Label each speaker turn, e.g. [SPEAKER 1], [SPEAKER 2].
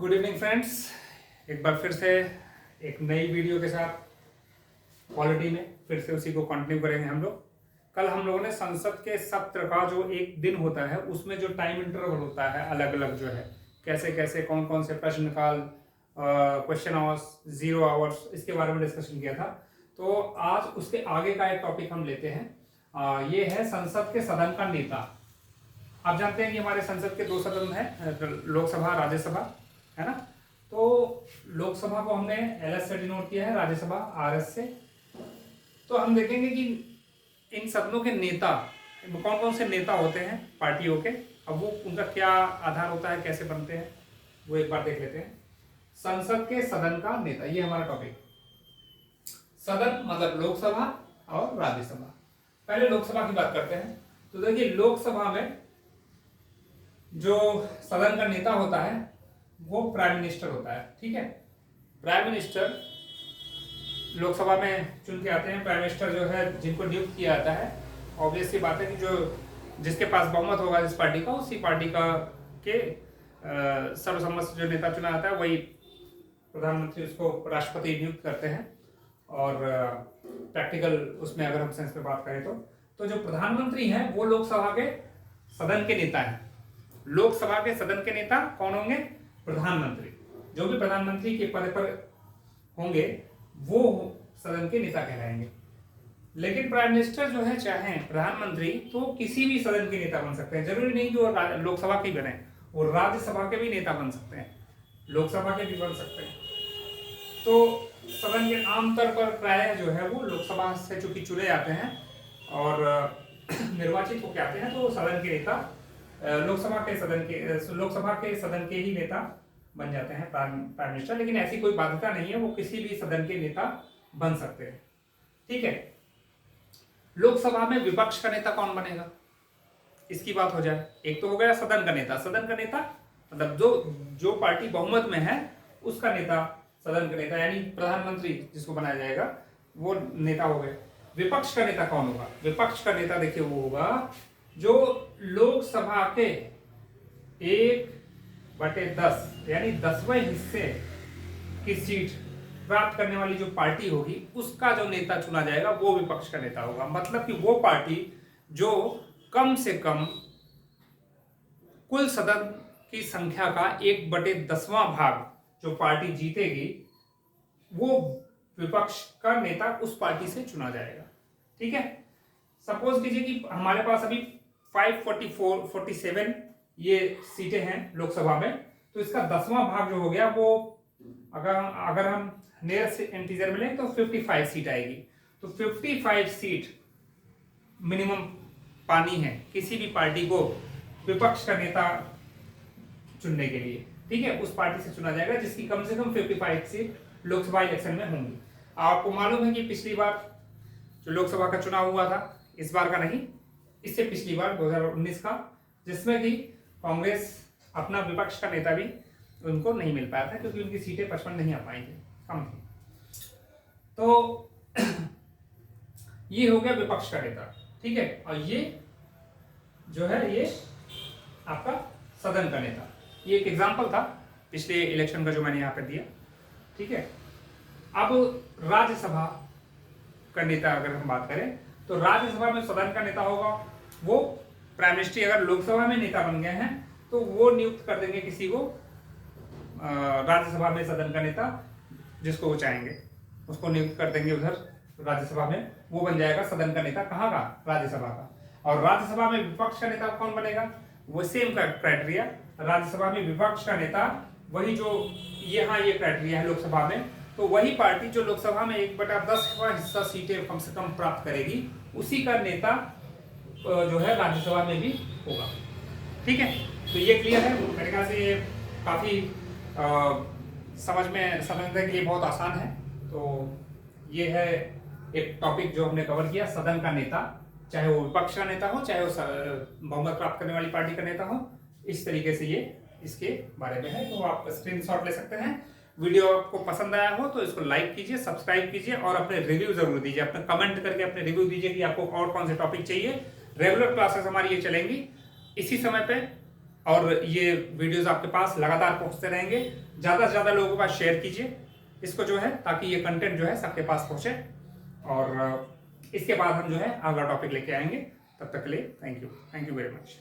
[SPEAKER 1] Good evening friends. एक बार फिर से एक नई वीडियो के साथ पॉलिटी में फिर से उसी को कंटिन्यू करेंगे हम लोग। कल हम लोगों ने संसद के सत्र का जो एक दिन होता है उसमें जो टाइम इंटरवल होता है अलग अलग जो है कैसे कैसे कौन कौन से प्रश्न काल, क्वेश्चन आवर्स, 0 आवर्स, इसके बारे में डिस्कशन किया था। तो आज उसके आगे का एक टॉपिक हम लेते हैं। ये है संसद के सदन का नेता। आप जानते हैं कि हमारे संसद के 2 सदन हैं, लोकसभा, राज्यसभा, है ना। तो लोकसभा को हमने LS से डिनोट किया है, राज्यसभा RS से। तो हम देखेंगे कि इन सदनों के नेता कौन कौन से नेता होते हैं पार्टियों के, अब वो उनका क्या आधार होता है, कैसे बनते हैं, वो एक बार देख लेते हैं। संसद के सदन का नेता, ये हमारा टॉपिक। सदन मतलब लोकसभा और राज्यसभा। पहले लोकसभा की बात करते हैं। तो देखिए, लोकसभा में जो सदन का नेता होता है वो प्राइम मिनिस्टर होता है। ठीक है, प्राइम मिनिस्टर लोकसभा में चुन के आते हैं। प्राइम मिनिस्टर जो है जिनको नियुक्त किया जाता है, ऑब्वियस सी बात है कि जो जिसके पास बहुमत होगा जिस पार्टी का, उसी पार्टी का के सर्वसम्मत से जो नेता चुना जाता है वही प्रधानमंत्री, उसको राष्ट्रपति नियुक्त करते हैं। और प्रैक्टिकल उसमें अगर हम सेंस में बात करें तो जो प्रधानमंत्री हैं वो लोकसभा के सदन के नेता हैं। लोकसभा के सदन के नेता कौन होंगे? प्रधानमंत्री। जो भी प्रधानमंत्री के पद पर होंगे वो सदन के नेता कहलाएंगे। लेकिन प्राइम मिनिस्टर जो है, चाहे प्रधानमंत्री, तो किसी भी सदन के नेता बन सकते हैं। जरूरी नहीं कि वो लोकसभा के ही बने, वो राज्यसभा के भी नेता बन सकते हैं, लोकसभा के भी बन सकते हैं। तो सदन के आमतौर पर प्राय जो है वो लोकसभा से चूंकि चुने जाते हैं और निर्वाचित होकर आते हैं, तो सदन के नेता लोकसभा के सदन के ही नेता बन जाते हैं प्राइम मिनिस्टर। लेकिन ऐसी कोई बाध्यता नहीं है, वो किसी भी सदन के नेता बन सकते हैं। ठीक है, लोकसभा में विपक्ष का नेता कौन बनेगा, इसकी बात हो जाए। एक तो हो गया सदन का नेता। सदन का नेता मतलब जो पार्टी बहुमत में है उसका नेता सदन का नेता, यानी प्रधानमंत्री जिसको बनाया जाएगा वो नेता हो गए। विपक्ष का नेता कौन होगा? विपक्ष का नेता देखिए वो होगा जो लोकसभा के 1/10 यानी 10वें हिस्से की सीट प्राप्त करने वाली जो पार्टी होगी उसका जो नेता चुना जाएगा वो विपक्ष का नेता होगा। मतलब कि वो पार्टी जो कम से कम कुल सदन की संख्या का 1/10वां भाग जो पार्टी जीतेगी वो विपक्ष का नेता उस पार्टी से चुना जाएगा। ठीक है, सपोज कीजिए कि हमारे पास अभी 547 ये सीटें हैं लोकसभा में, तो इसका 10वां भाग जो हो गया वो अगर हम नियरेस्ट इंटीजर में लें तो 55 सीट आएगी। तो 55 सीट मिनिमम पानी है किसी भी पार्टी को विपक्ष का नेता चुनने के लिए। ठीक है, उस पार्टी से चुना जाएगा जिसकी कम से कम 55 सीट लोकसभा इलेक्शन में होंगी। आपको मालूम है कि पिछली बार जो लोकसभा का चुनाव हुआ था, इस बार का नहीं, इससे पिछली बार 2019 का, जिसमें कि कांग्रेस अपना विपक्ष का नेता भी उनको नहीं मिल पाया था क्योंकि उनकी सीटें 55 नहीं आ पाई थी, कम थी। तो ये हो गया विपक्ष का नेता। ठीक है, और ये जो है ये आपका सदन का नेता। ये एक एग्जांपल था पिछले इलेक्शन का जो मैंने यहाँ पे दिया। ठीक है, अब राज्यसभा का नेता अगर हम बात करें तो राज्यसभा में सदन का नेता होगा वो प्राइम मिनिस्टर। अगर लोकसभा में नेता बन गए हैं तो वो नियुक्त कर देंगे किसी को राज्यसभा में सदन का नेता, जिसको वो चाहेंगे उसको नियुक्त कर देंगे उधर राज्यसभा में, वो बन जाएगा सदन का नेता। कहाँ का? राज्यसभा का। और राज्यसभा में विपक्ष का नेता कौन बनेगा? वो सेम क्राइटेरिया, राज्यसभा में विपक्ष का नेता वही जो यहाँ ये क्राइटेरिया है लोकसभा में, तो वही पार्टी जो लोकसभा में 1/10वां हिस्सा सीटें कम से कम प्राप्त करेगी उसी का नेता जो है राज्यसभा में भी होगा। ठीक है, तो ये क्लियर है मेरे ख्याल से। ये काफी समझने के लिए बहुत आसान है। तो ये है एक टॉपिक जो हमने कवर किया, सदन का नेता, चाहे वो विपक्ष का नेता हो चाहे वो बहुमत प्राप्त करने वाली पार्टी का नेता हो। इस तरीके से ये इसके बारे में है। तो आप स्क्रीनशॉट ले सकते हैं। वीडियो आपको पसंद आया हो तो इसको लाइक कीजिए, सब्सक्राइब कीजिए और अपने रिव्यू जरूर दीजिए। अपने कमेंट करके अपने रिव्यू दीजिए कि आपको और कौन से टॉपिक चाहिए। रेगुलर क्लासेस हमारी ये चलेंगी इसी समय पे और ये वीडियोस आपके पास लगातार पहुंचते रहेंगे। ज़्यादा से ज़्यादा लोगों के पास शेयर कीजिए इसको जो है, ताकि ये कंटेंट जो है सबके पास पहुंचे। और इसके बाद हम जो है अगला टॉपिक लेके आएंगे। तब तक के लिए थैंक यू वेरी मच।